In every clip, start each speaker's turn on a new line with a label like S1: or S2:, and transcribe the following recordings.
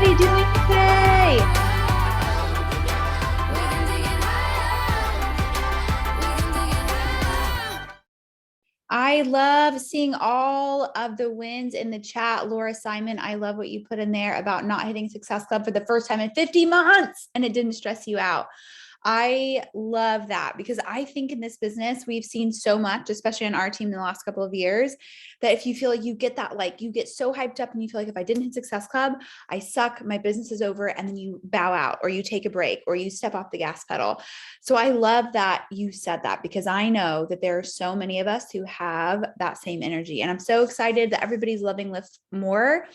S1: everybody doing today? I love seeing all of the wins in the chat. Laura Simon, I love what you put in there about not hitting Success Club for the first time in 50 months and it didn't stress you out. I love that because I think in this business, we've seen so much, especially on our team in the last couple of years, that if you feel like you get that, like you get so hyped up and you feel like if I didn't hit Success Club, I suck, my business is over, and then you bow out or you take a break or you step off the gas pedal. So I love that you said that because I know that there are so many of us who have that same energy. And I'm so excited that everybody's loving Lift More.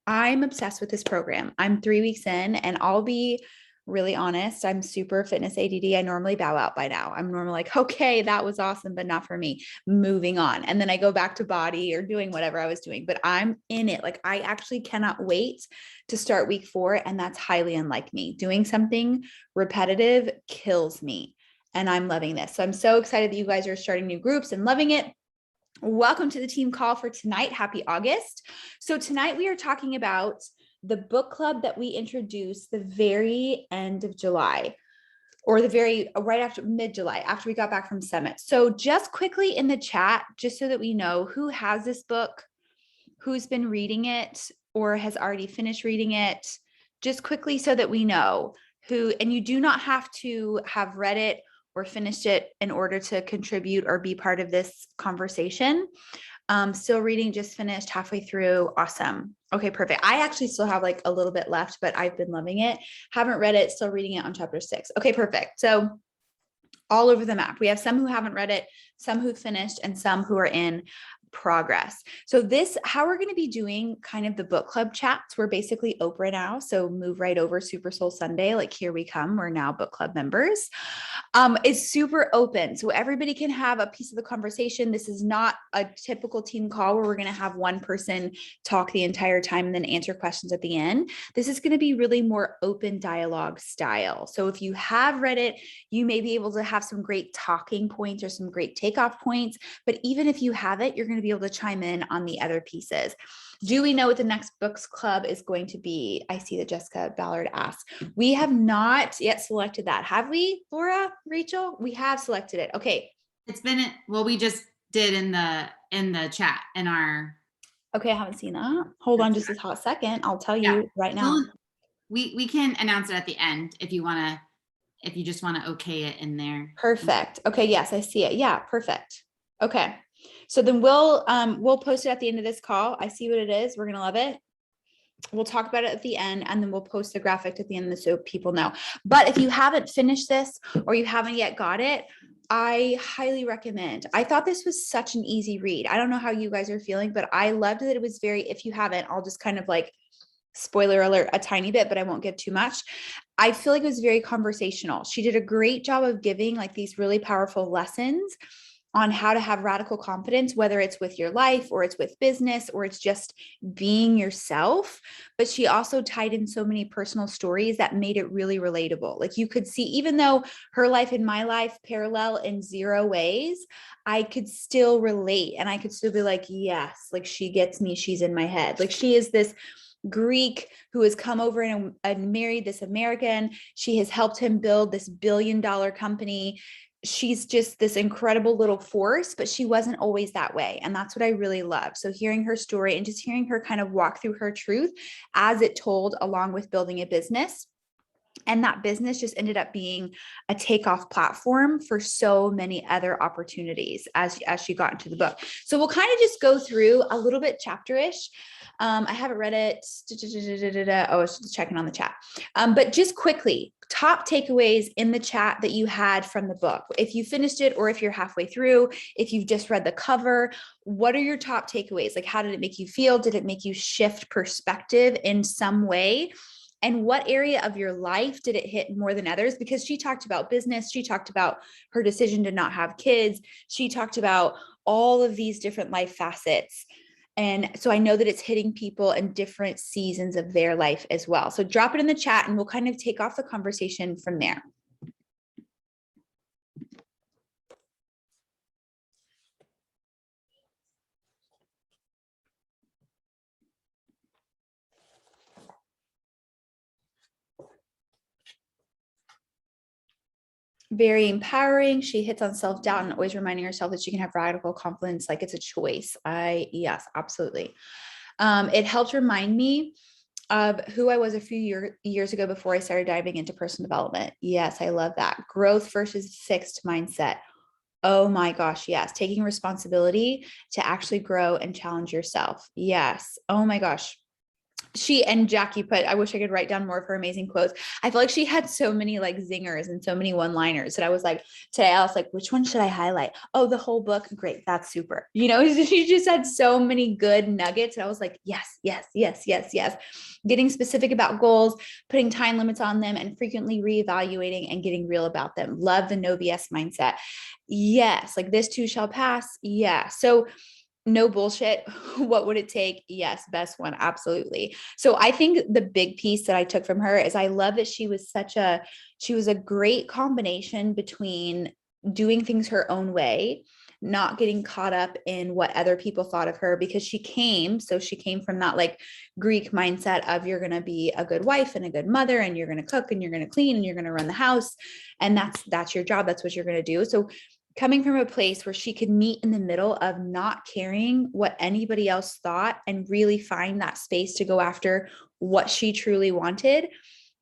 S1: I'm obsessed with this program. I'm 3 weeks in, and I'll be really honest. I'm super fitness ADD. I normally bow out by now. I'm normally like, okay, that was awesome, but not for me. Moving on. And then I go back to body or doing whatever I was doing, but I'm in it. Like, I actually cannot wait to start week 4. And that's highly unlike me. Doing something repetitive kills me. And I'm loving this. So I'm so excited that you guys are starting new groups and loving it. Welcome to the team call for tonight. Happy August. So tonight we are talking about the book club that we introduced the very end of July, or the very right after mid-July, after we got back from Summit. So just quickly in the chat, just so that we know who has this book, who's been reading it or has already finished reading it, just quickly so that we know who, and you do not have to have read it or finished it in order to contribute or be part of this conversation. Still reading, just finished, halfway through. Awesome. Okay, perfect. I actually still have like a little bit left, but I've been loving it. Haven't read it, still reading it on chapter 6. Okay, perfect. So all over the map. We have some who haven't read it, some who've finished, and some who are in progress. So this, how we're going to be doing kind of the book club chats. We're basically Oprah now. So move right over, Super Soul Sunday. Like, here we come. We're now book club members. It's super open. So everybody can have a piece of the conversation. This is not a typical team call where we're going to have one person talk the entire time and then answer questions at the end. This is going to be really more open dialogue style. So if you have read it, you may be able to have some great talking points or some great takeoff points. But even if you have it, you're going to be able to chime in on the other pieces. Do we know what the next books club is going to be? I see that Jessica Ballard asked. We have not yet selected that. Have we, Laura, Rachel? We have selected it. Okay.
S2: It's been, well, we just did in the chat in our.
S1: Okay, I haven't seen that. Hold on just a hot second. I'll tell you right now.
S2: Well, we can announce it at the end if you want to, if you just want to okay it in there.
S1: Perfect. Okay, yes, I see it. Yeah, perfect. Okay. So then we'll post it at the end of this call. I see what it is. We're going to love it. We'll talk about it at the end, and then we'll post the graphic at the end so people know. But if you haven't finished this or you haven't yet got it, I highly recommend. I thought this was such an easy read. I don't know how you guys are feeling, but I loved that it was very, if you haven't, I'll just kind of like spoiler alert a tiny bit, but I won't give too much. I feel like it was very conversational. She did a great job of giving like these really powerful lessons on how to have radical confidence, whether it's with your life or it's with business or it's just being yourself. But she also tied in so many personal stories that made it really relatable. Like, you could see, even though her life and my life parallel in zero ways, I could still relate and I could still be like, yes, like she gets me. She's in my head. Like, she is this Greek who has come over and married this American. She has helped him build this billion-dollar company. She's just this incredible little force, but she wasn't always that way. And that's what I really love. So hearing her story and just hearing her kind of walk through her truth as it told, along with building a business. And that business just ended up being a takeoff platform for so many other opportunities as she got into the book. So we'll kind of just go through a little bit chapter-ish. I haven't read it. Oh, I was just checking on the chat. But just quickly, top takeaways in the chat that you had from the book. If you finished it or if you're halfway through, if you've just read the cover, what are your top takeaways? Like, how did it make you feel? Did it make you shift perspective in some way? And what area of your life did it hit more than others? Because she talked about business. She talked about her decision to not have kids. She talked about all of these different life facets. And so I know that it's hitting people in different seasons of their life as well. So drop it in the chat and we'll kind of take off the conversation from there. Very empowering. She hits on self-doubt and always reminding herself that she can have radical confidence, like it's a choice. Yes, absolutely. It helped remind me of who I was a few years ago before I started diving into personal development. Yes, I love that. Growth versus fixed mindset. Oh my gosh, yes. Taking responsibility to actually grow and challenge yourself. Yes. Oh my gosh. She and Jackie put, I wish I could write down more of her amazing quotes. I feel like she had so many like zingers and so many one-liners that I was like, today I was like, which one should I highlight? Oh, the whole book. Great. That's super. She just had so many good nuggets. And I was like, yes, yes, yes, yes, yes. Getting specific about goals, putting time limits on them, and frequently reevaluating and getting real about them. Love the no BS mindset. Yes. Like this too shall pass. Yeah. So no bullshit. What would it take? Yes, best one. Absolutely. So I think the big piece that I took from her is I love that she was a great combination between doing things her own way, not getting caught up in what other people thought of her, because she came from that like Greek mindset of you're going to be a good wife and a good mother, and you're going to cook and you're going to clean and you're going to run the house. And that's your job. That's what you're going to do. So coming from a place where she could meet in the middle of not caring what anybody else thought and really find that space to go after what she truly wanted,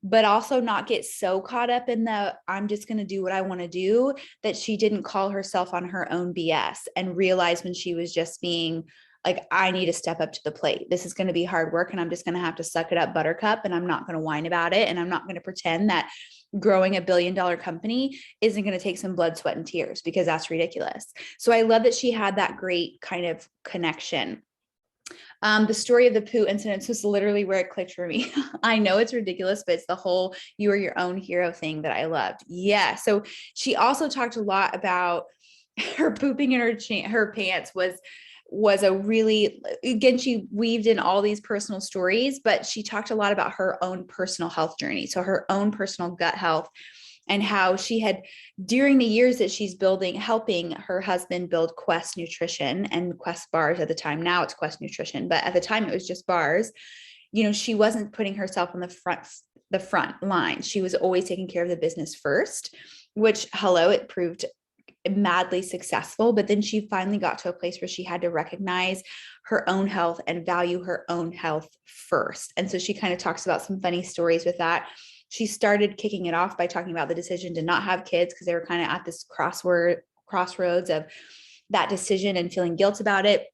S1: but also not get so caught up in the I'm just going to do what I want to do, that she didn't call herself on her own BS and realize when she was just being like, I need to step up to the plate. This is going to be hard work and I'm just going to have to suck it up, buttercup, and I'm not going to whine about it. And I'm not going to pretend that growing $1 billion company isn't going to take some blood, sweat, and tears, because that's ridiculous. So I love that she had that great kind of connection. The story of the poo incidents was literally where it clicked for me. I know it's ridiculous, but it's the whole you are your own hero thing that I loved. Yeah. So she also talked a lot about her pooping in her pants was a really, again, she weaved in all these personal stories, but she talked a lot about her own personal health journey. So her own personal gut health, and how she had, during the years that she's helping her husband build Quest Nutrition and Quest Bars at the time. Now it's Quest Nutrition, but at the time it was just bars. She wasn't putting herself on the front line. She was always taking care of the business first, which, hello, it proved madly successful. But then she finally got to a place where she had to recognize her own health and value her own health first. And so she kind of talks about some funny stories with that. She started kicking it off by talking about the decision to not have kids, because they were kind of at this crossroads of that decision and feeling guilt about it,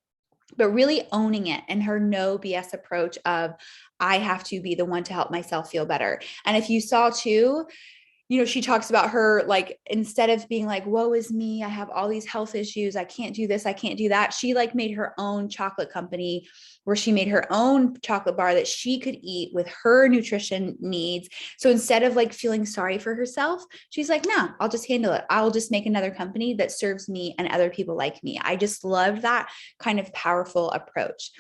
S1: but really owning it, and her no BS approach of I have to be the one to help myself feel better. And if you saw too, she talks about her, like, instead of being like, woe is me, I have all these health issues, I can't do this, I can't do that. She like made her own chocolate company where she made her own chocolate bar that she could eat with her nutrition needs. So instead of like feeling sorry for herself, she's like, no, I'll just handle it. I'll just make another company that serves me and other people like me. I just love that kind of powerful approach.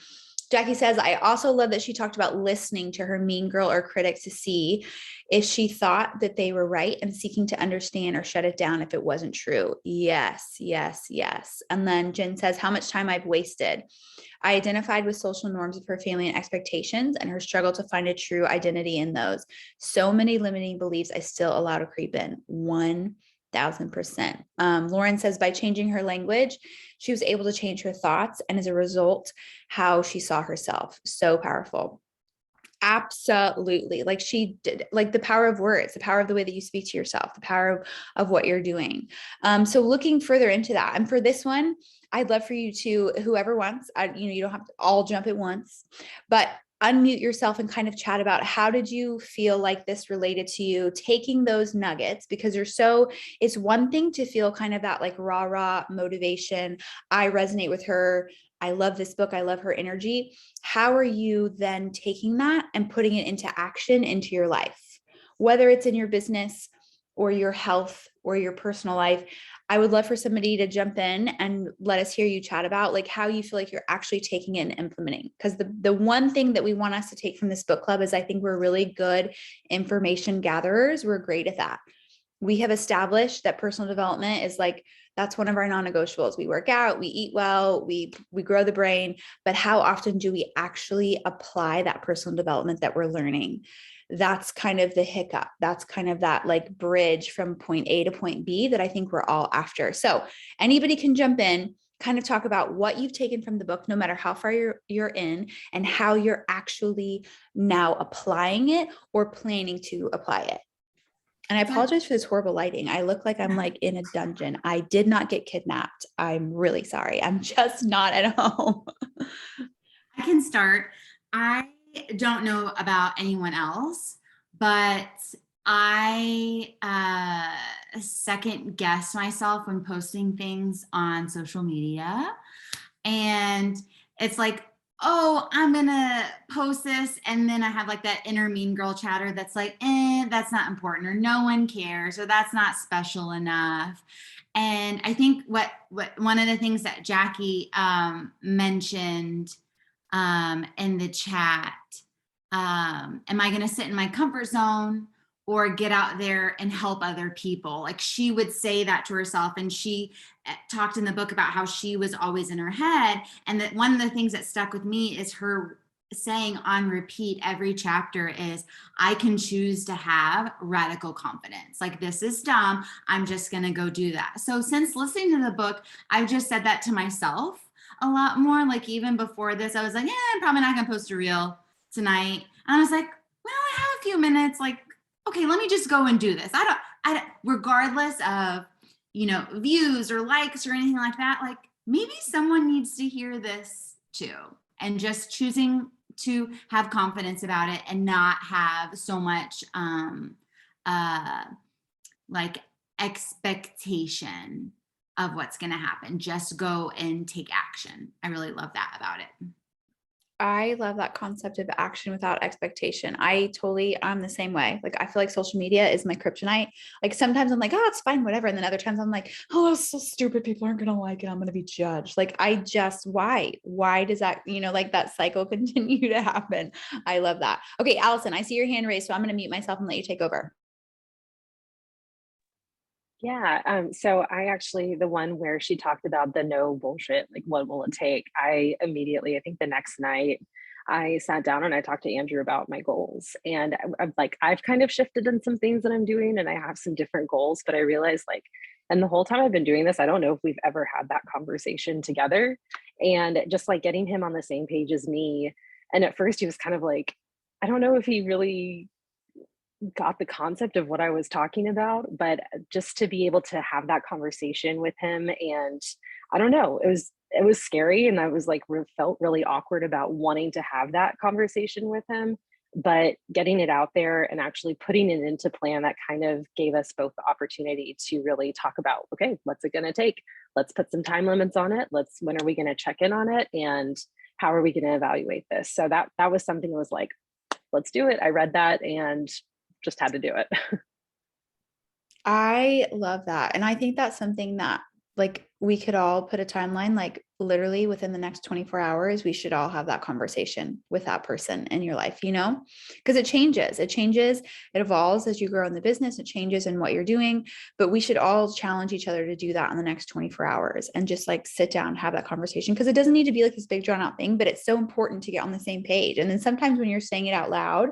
S1: Jackie says, I also love that she talked about listening to her mean girl or critic to see if she thought that they were right, and seeking to understand or shut it down if it wasn't true. Yes, yes, yes. And then Jen says, how much time I've wasted. I identified with social norms of her family and expectations, and her struggle to find a true identity in those. So many limiting beliefs I still allow to creep in. 1,000%. Lauren says, by changing her language, she was able to change her thoughts, and as a result, how she saw herself. So powerful. Absolutely. Like she did, like the power of words, the power of the way that you speak to yourself, the power of what you're doing. So looking further into that, and for this one, I'd love for you to, whoever wants, you don't have to all jump at once, but unmute yourself and kind of chat about how did you feel like this related to you, taking those nuggets, because it's one thing to feel kind of that like rah motivation. I resonate with her. I love this book. I love her energy. How are you then taking that and putting it into action into your life, whether it's in your business or your health or your personal life? I would love for somebody to jump in and let us hear you chat about like how you feel like you're actually taking it and implementing. Because the one thing that we want us to take from this book club is I think we're really good information gatherers. We're great at that. We have established that personal development is like That's one of our non-negotiables. We work out, we eat well, we grow the brain, but how often do we actually apply that personal development that we're learning? That's kind of the hiccup. That's kind of that like bridge from point A to point B that I think we're all after. So anybody can jump in, kind of talk about what you've taken from the book, no matter how far you're in, and how you're actually now applying it or planning to apply it. And I apologize for this horrible lighting. I look like I'm like in a dungeon. I did not get kidnapped. I'm really sorry. I'm just not at home.
S2: I can start. I don't know about anyone else, but I second guess myself when posting things on social media. And it's like, oh, I'm gonna post this, and then I have like that inner mean girl chatter that's like, that's not important, or no one cares, or that's not special enough. And I think what one of the things that Jackie mentioned in the chat, am I gonna sit in my comfort zone or get out there and help other people? Like, she would say that to herself, and she talked in the book about how she was always in her head. And that one of the things that stuck with me is her saying on repeat every chapter is, I can choose to have radical confidence. Like, this is dumb, I'm just gonna go do that. So since listening to the book, I've just said that to myself a lot more. Like, even before this, I was like, I'm probably not gonna post a reel tonight. And I was like, well, I have a few minutes, like, okay, let me just go and do this. I don't, regardless of, views or likes or anything like that, like, maybe someone needs to hear this too. And just choosing to have confidence about it and not have so much like expectation of what's going to happen. Just go and take action. I really love that about it.
S1: I love that concept of action without expectation. I'm the same way. Like, I feel like social media is my kryptonite. Like, sometimes I'm like, oh, it's fine, whatever. And then other times I'm like, oh, it's so stupid. People aren't going to like it. I'm going to be judged. Like, why does that, like that cycle continue to happen? I love that. Okay, Allison, I see your hand raised, so I'm going to mute myself and let you take over.
S3: Yeah. So I actually, the one where she talked about the no bullshit, like what will it take? I think the next night, I sat down and I talked to Andrew about my goals. And I'm like, I've kind of shifted in some things that I'm doing, and I have some different goals, but I realized, like, and the whole time I've been doing this, I don't know if we've ever had that conversation together. And just like getting him on the same page as me. And at first he was kind of like, I don't know if he really got the concept of what I was talking about, but just to be able to have that conversation with him, and I don't know, it was scary, and I was like felt really awkward about wanting to have that conversation with him, but getting it out there and actually putting it into plan, that kind of gave us both the opportunity to really talk about, okay, what's it going to take? Let's put some time limits on it. When are we going to check in on it? And how are we going to evaluate this? So that was something that was like, let's do it. I read that and just had to do it.
S1: I love that. And I think that's something that, like, we could all put a timeline, like literally within the next 24 hours, we should all have that conversation with that person in your life, because it changes, it evolves as you grow in the business, it changes in what you're doing, but we should all challenge each other to do that in the next 24 hours and just like sit down, have that conversation. Because it doesn't need to be like this big drawn out thing, but it's so important to get on the same page. And then sometimes when you're saying it out loud,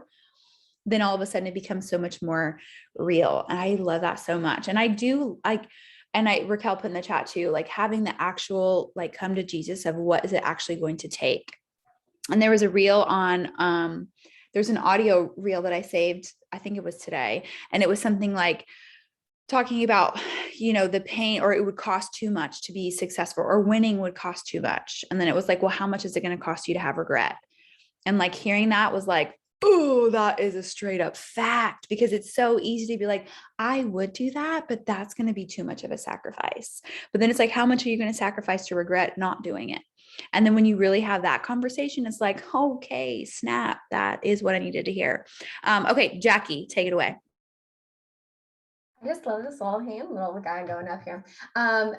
S1: then all of a sudden it becomes so much more real. And I love that so much. And Raquel put in the chat too, like having the actual, like, come to Jesus of what is it actually going to take. And there was a reel on, there's an audio reel that I saved, I think it was today. And it was something like talking about, the pain, or it would cost too much to be successful, or winning would cost too much. And then it was like, well, how much is it going to cost you to have regret? And like hearing that was like, oh, that is a straight up fact, because it's so easy to be like, I would do that, but that's going to be too much of a sacrifice. But then it's like, how much are you going to sacrifice to regret not doing it? And then when you really have that conversation, it's like, okay, snap, that is what I needed to hear. Okay, Jackie, take it away.
S4: I just love this little hand, little guy going up here.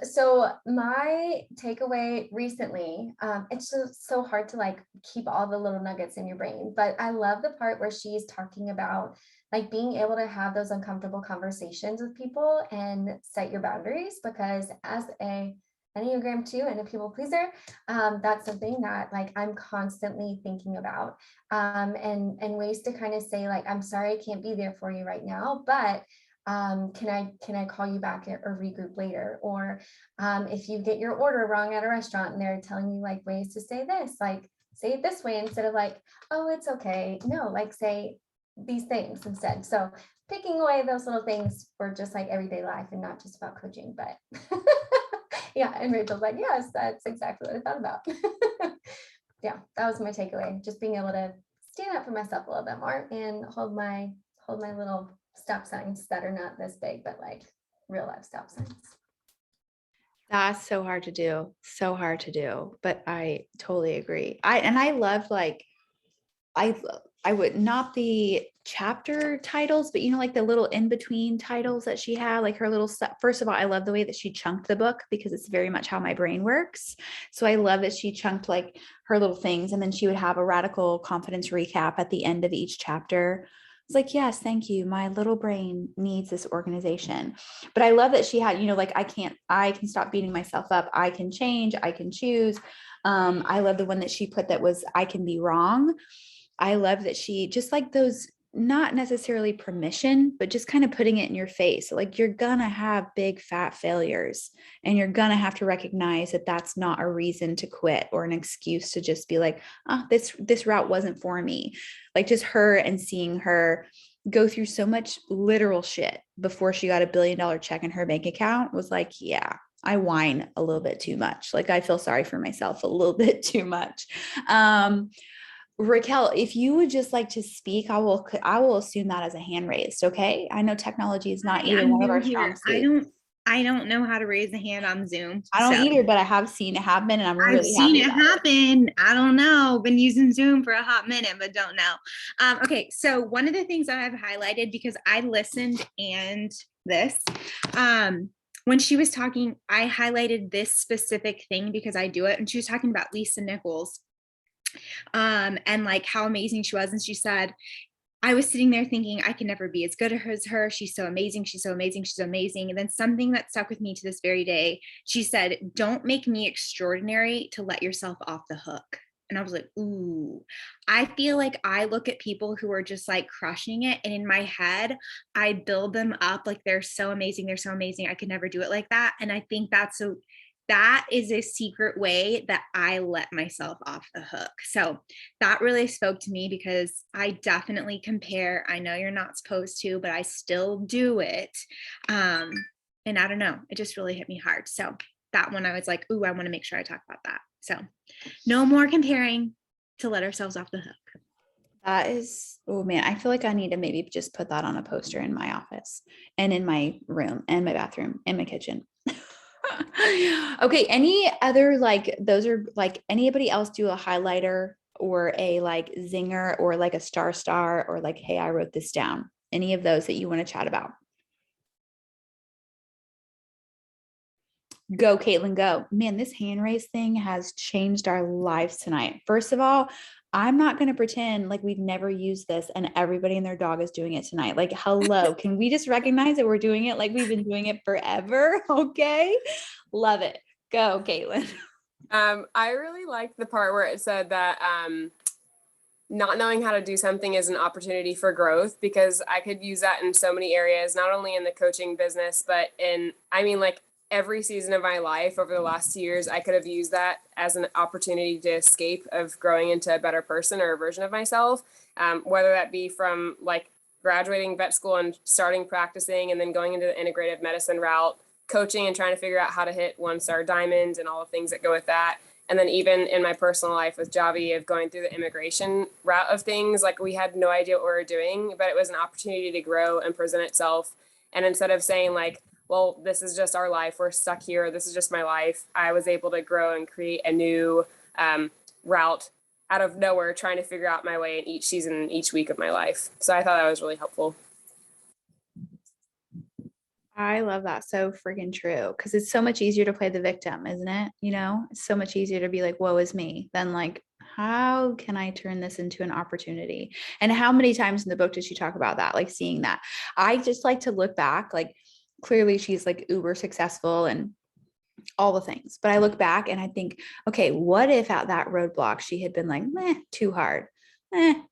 S4: So my takeaway recently, it's just so hard to like keep all the little nuggets in your brain, but I love the part where she's talking about like being able to have those uncomfortable conversations with people and set your boundaries, because as a Enneagram 2 and a people pleaser, that's something that like I'm constantly thinking about, and ways to kind of say like, I'm sorry, I can't be there for you right now, but can I call you back or regroup later? Or if you get your order wrong at a restaurant and they're telling you like ways to say this, like say it this way instead of like, oh, it's okay. No, like say these things instead. So picking away those little things for just like everyday life and not just about coaching, but yeah. And Rachel's like, yes, that's exactly what I thought about. Yeah, that was my takeaway. Just being able to stand up for myself a little bit more and hold my little stop signs that are not this big, but like real life stop signs.
S1: That's so hard to do. So hard to do. But I totally agree. I love like I would not the chapter titles, but you know, like the little in between titles that she had, like her little stuff. First of all, I love the way that she chunked the book because it's very much how my brain works. So I love that she chunked like her little things, and then she would have a radical confidence recap at the end of each chapter. It's like, yes, thank you. My little brain needs this organization. But I love that she had, you know, like I can stop beating myself up. I can change, I can choose. I love the one that she put that was, I can be wrong. I love that she just like those, not necessarily permission, but just kind of putting it in your face. Like you're gonna have big fat failures and you're gonna have to recognize that that's not a reason to quit or an excuse to just be like, oh, this route wasn't for me. Like just her and seeing her go through so much literal shit before she got $1 billion check in her bank account was like, yeah, I whine a little bit too much. Like I feel sorry for myself a little bit too much. Raquel, if you would just like to speak, I will assume that as a hand raised. Okay. I know technology is not either
S5: I'm
S1: one of
S5: new
S1: our
S5: here.
S1: strong suits.
S5: I don't know how to raise a hand on Zoom.
S1: I don't
S5: so.
S1: either, but I have seen it happen and I'm
S5: I've
S1: really
S5: seen
S1: happy
S5: it
S1: about it.
S5: happen. I don't know. Been using Zoom for a hot minute, but don't know. Okay, so one of the things that I've highlighted because I listened and this, when she was talking, I highlighted this specific thing because I do it, and she was talking about Lisa Nichols, and like how amazing she was, and she said, I was sitting there thinking I can never be as good as her. She's so amazing. She's so amazing. She's amazing. And then something that stuck with me to this very day, she said, don't make me extraordinary to let yourself off the hook. And I was like, ooh, I feel like I look at people who are just like crushing it. And in my head, I build them up like they're so amazing. They're so amazing. I could never do it like that. And I think that is a secret way that I let myself off the hook. So that really spoke to me because I definitely compare. I know you're not supposed to, but I still do it. And I don't know, it just really hit me hard. So that one I was like, ooh, I want to make sure I talk about that. So no more comparing to let ourselves off the hook.
S1: That is, oh man, I feel like I need to maybe just put that on a poster in my office and in my room and my bathroom and my kitchen. Okay. Any other, like, those are like, anybody else do a highlighter or a like zinger or like a star or like, hey, I wrote this down. Any of those that you want to chat about? Go, Caitlin, go. Man, this hand raise thing has changed our lives tonight. First of all, I'm not going to pretend like we've never used this and everybody and their dog is doing it tonight. Like, hello, can we just recognize that we're doing it like we've been doing it forever? Okay. Love it. Go, Caitlin.
S6: I really liked the part where it said that not knowing how to do something is an opportunity for growth, because I could use that in so many areas, not only in the coaching business, but like every season of my life over the last 2 years, I could have used that as an opportunity to escape of growing into a better person or a version of myself, whether that be from like graduating vet school and starting practicing and then going into the integrative medicine route, coaching and trying to figure out how to hit 1-star diamonds and all the things that go with that. And then even in my personal life with Javi, of going through the immigration route of things, like we had no idea what we were doing, but it was an opportunity to grow and present itself. And instead of saying like, well, this is just our life, we're stuck here, this is just my life, I was able to grow and create a new route out of nowhere, trying to figure out my way in each season and each week of my life. So I thought that was really helpful.
S1: I love that. So freaking true. Cause it's so much easier to play the victim, isn't it? You know, it's so much easier to be like, woe is me than like, how can I turn this into an opportunity? And how many times in the book did she talk about that? Like seeing that. I just like to look back, like clearly she's like uber successful and all the things. But I look back and I think, okay, what if at that roadblock she had been like, meh, too hard,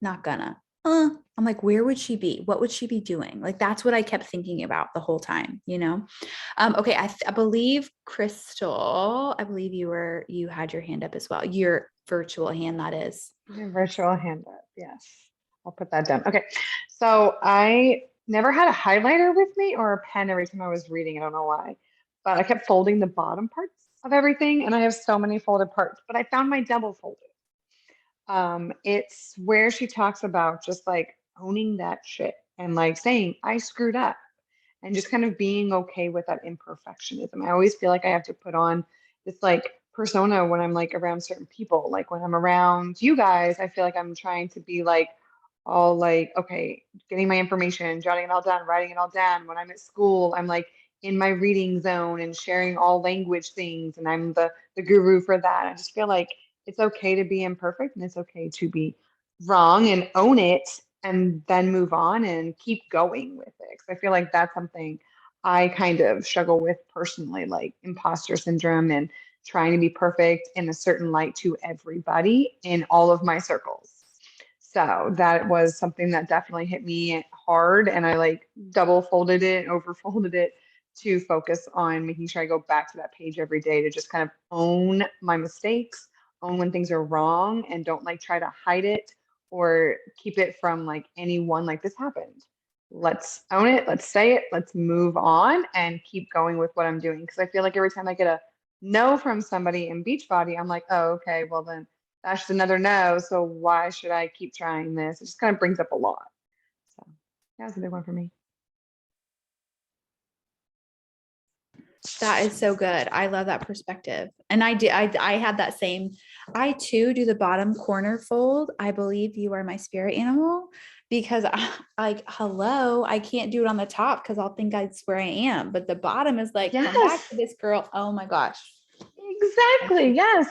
S1: not gonna. I'm like, where would she be? What would she be doing? Like, that's what I kept thinking about the whole time, you know? Okay, I believe Crystal, I believe you had your hand up as well. Your virtual hand, that is.
S7: Your virtual hand up. Yes. I'll put that down. Okay. So I never had a highlighter with me or a pen every time I was reading. I don't know why, but I kept folding the bottom parts of everything. And I have so many folded parts, but I found my double folded. It's where she talks about just like owning that shit and like saying, I screwed up and just kind of being okay with that imperfectionism. I always feel like I have to put on this like persona when I'm like around certain people. Like when I'm around you guys, I feel like I'm trying to be like all like, okay, getting my information, jotting it all down, writing it all down. When I'm at school, I'm like in my reading zone and sharing all language things, and I'm the guru for that. I just feel like it's okay to be imperfect and it's okay to be wrong and own it and then move on and keep going with it. 'Cause I feel like that's something I kind of struggle with personally, like imposter syndrome and trying to be perfect in a certain light to everybody in all of my circles. So that was something that definitely hit me hard. And I like double folded it, over folded it to focus on making sure I go back to that page every day to just kind of own my mistakes, own when things are wrong, and don't like try to hide it or keep it from like anyone like this happened. Let's own it, let's say it, let's move on and keep going with what I'm doing. Because I feel like every time I get a no from somebody in Beachbody, I'm like, oh, okay, well then that's just another no. So why should I keep trying this? It just kind of brings up a lot. So that was a big one for me.
S1: That is so good. I love that perspective. And I had that same, I too do the bottom corner fold. I believe you are my spirit animal because like, hello, I can't do it on the top because I'll think that's where I am. But the bottom is like, come back
S7: Yes.
S1: to this girl. Oh my gosh.
S7: Exactly. Yes.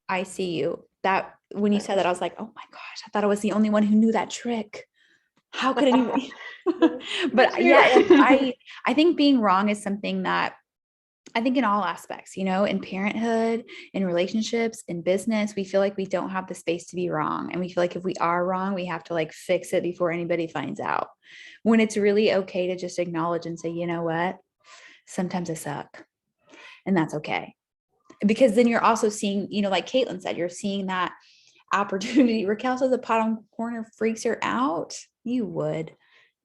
S1: I see you. That when you said that, I was like, oh my gosh, I thought I was the only one who knew that trick. How could anybody? But yeah, I think being wrong is something that I think in all aspects, you know, in parenthood, in relationships, in business, we feel like we don't have the space to be wrong. And we feel like if we are wrong, we have to like fix it before anybody finds out. When it's really okay to just acknowledge and say, you know what, sometimes I suck. And that's okay. Because then you're also seeing, you know, like Caitlin said, you're seeing that opportunity. Raquel says the bottom corner freaks her out. You would.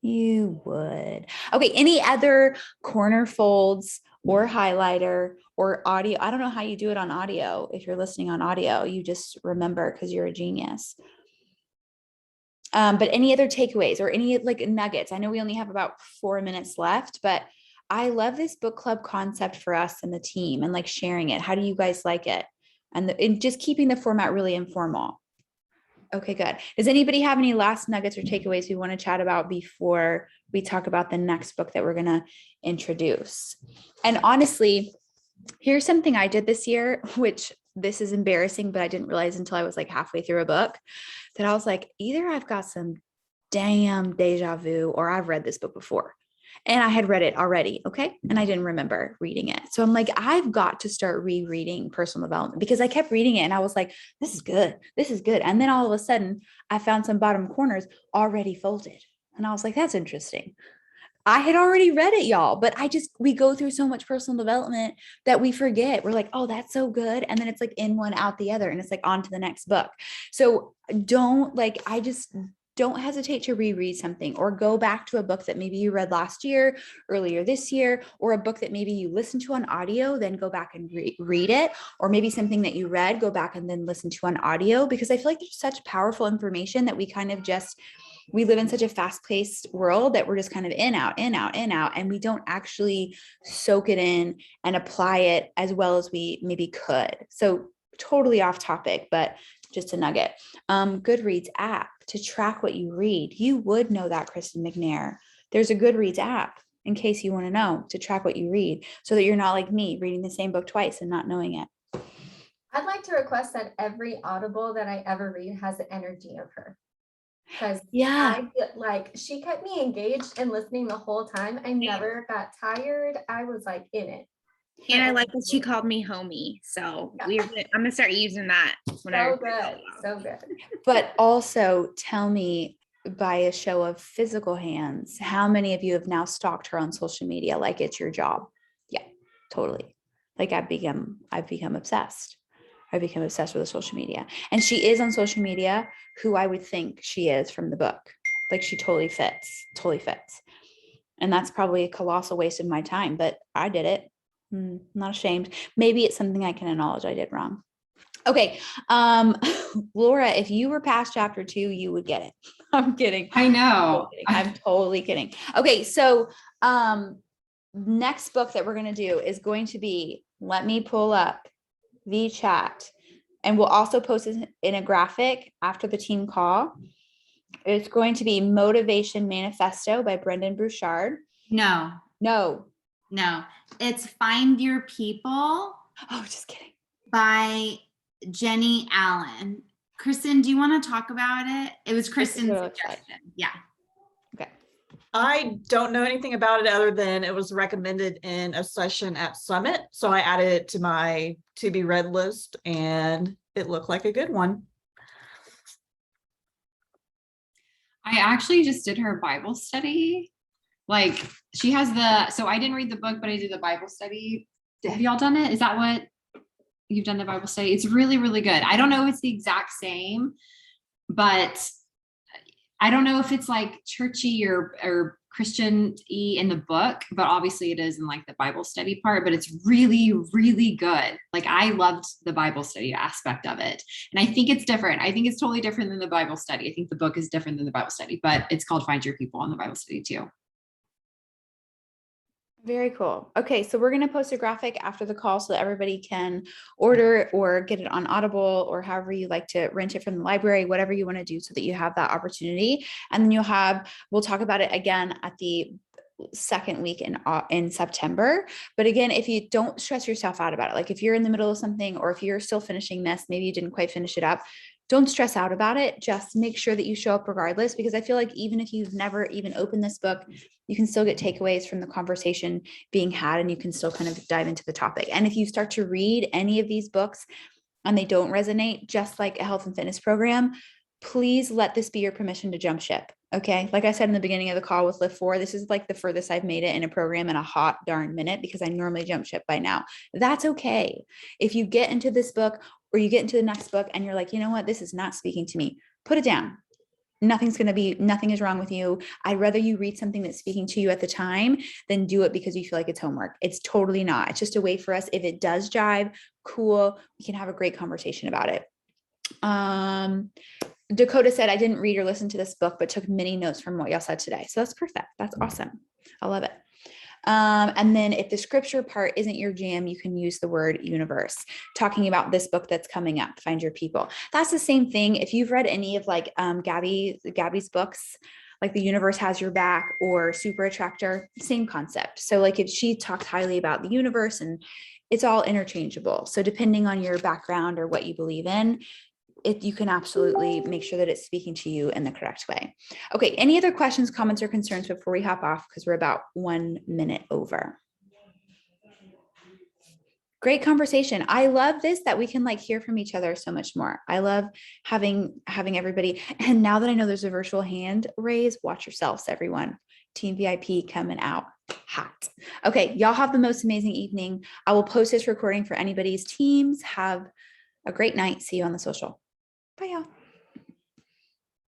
S1: Okay. Any other corner folds or highlighter or audio? I don't know how you do it on audio. If you're listening on audio, you just remember because you're a genius. But any other takeaways or any like nuggets? I know we only have about 4 minutes left, but I love this book club concept for us and the team and like sharing it. How do you guys like it? And just keeping the format really informal. Okay, good. Does anybody have any last nuggets or takeaways we want to chat about before we talk about the next book that we're going to introduce? And honestly, here's something I did this year, which this is embarrassing, but I didn't realize until I was like halfway through a book that I was like, either I've got some damn deja vu or I've read this book before. And I had read it already. Okay. And I didn't remember reading it. So I'm like, I've got to start rereading personal development because I kept reading it and I was like, this is good. This is good. And then all of a sudden I found some bottom corners already folded. And I was like, that's interesting. I had already read it, y'all, but we go through so much personal development that we forget. We're like, oh, that's so good. And then it's like in one, out the other. And it's like on to the next book. So don't hesitate to reread something or go back to a book that maybe you read last year, earlier this year, or a book that maybe you listened to on audio, then go back and read it. Or maybe something that you read, go back and then listen to on audio, because I feel like there's such powerful information that we kind of we live in such a fast-paced world that we're just kind of in, out, in, out, in, out, and we don't actually soak it in and apply it as well as we maybe could. So totally off topic, but just a nugget. Goodreads app to track what you read. You would know that, Kristen McNair. There's a Goodreads app. in case you want to know, to track what you read so that you're not like me reading the same book twice and not knowing it.
S4: I'd like to request that every Audible that I ever read has the energy of her. Because
S1: Yeah.
S4: I feel like she kept me engaged and listening the whole time. I never got tired. I was like in it.
S5: And I like that she called me homie. So
S4: Yeah.
S5: I'm gonna start using that when I
S4: So good. So good.
S1: But also tell me by a show of physical hands, how many of you have now stalked her on social media like it's your job? Yeah, totally. Like I've become obsessed. I've become obsessed with the social media. And she is on social media who I would think she is from the book. Like she totally fits. And that's probably a colossal waste of my time, but I did it. I'm not ashamed. Maybe it's something I can acknowledge I did wrong. Okay. Laura, if you were past chapter 2, you would get it. I'm kidding.
S2: I know.
S1: I'm totally kidding. Okay. So, next book that we're going to do is going to be, let me pull up the chat, and we'll also post it in a graphic after the team call. It's going to be Motivation Manifesto by Brendan Burchard.
S2: No. It's Find Your People.
S1: Oh, just kidding.
S2: By Jenny Allen. Kristen, do you want to talk about it? It was Kristen's suggestion. Yeah.
S1: Okay.
S8: I don't know anything about it other than it was recommended in a session at Summit. So I added it to my to be read list and it looked like a good one.
S9: I actually just did her Bible study. Like she has so I didn't read the book, but I did the Bible study. Have y'all done it? Is that what you've done, the Bible study? It's really, really good. I don't know if it's the exact same, but I don't know if it's like churchy or Christian-y in the book, but obviously it is in like the Bible study part, but it's really, really good. Like I loved the Bible study aspect of it. And I think it's different. I think it's totally different than the Bible study. I think the book is different than the Bible study, but it's called Find Your People in the Bible study too.
S1: Very cool. Okay, so we're going to post a graphic after the call so that everybody can order or get it on Audible or however you like to rent it from the library, whatever you want to do so that you have that opportunity. And then we'll talk about it again at the second week in September. But again, if you don't stress yourself out about it, like if you're in the middle of something or if you're still finishing this, maybe you didn't quite finish it up, don't stress out about it. Just make sure that you show up regardless, because I feel like even if you've never even opened this book, you can still get takeaways from the conversation being had and you can still kind of dive into the topic. And if you start to read any of these books and they don't resonate, just like a health and fitness program, please let this be your permission to jump ship. Okay. Like I said in the beginning of the call with Lift 4, this is like the furthest I've made it in a program in a hot darn minute because I normally jump ship by now. That's okay. If you get into this book or you get into the next book and you're like, you know what, this is not speaking to me, put it down. Nothing is wrong with you. I'd rather you read something that's speaking to you at the time than do it because you feel like it's homework. It's totally not. It's just a way for us. If it does jive, cool. We can have a great conversation about it. Dakota said, I didn't read or listen to this book, but took many notes from what y'all said today. So that's perfect. That's awesome. I love it. And then if the scripture part isn't your jam, you can use the word universe, talking about this book that's coming up, Find Your People. That's the same thing. If you've read any of like Gabby's books, like The Universe Has Your Back or Super Attractor, same concept. So like if she talks highly about the universe, and it's all interchangeable. So depending on your background or what you believe in, you can absolutely make sure that it's speaking to you in the correct way. Okay, any other questions, comments, or concerns before we hop off? Because we're about 1 minute over. Great conversation. I love this, that we can like hear from each other so much more. I love having everybody. And now that I know there's a virtual hand raise, watch yourselves, everyone. Team VIP coming out hot. Okay, y'all have the most amazing evening. I will post this recording for anybody's teams. Have a great night. See you on the social. Bye, y'all.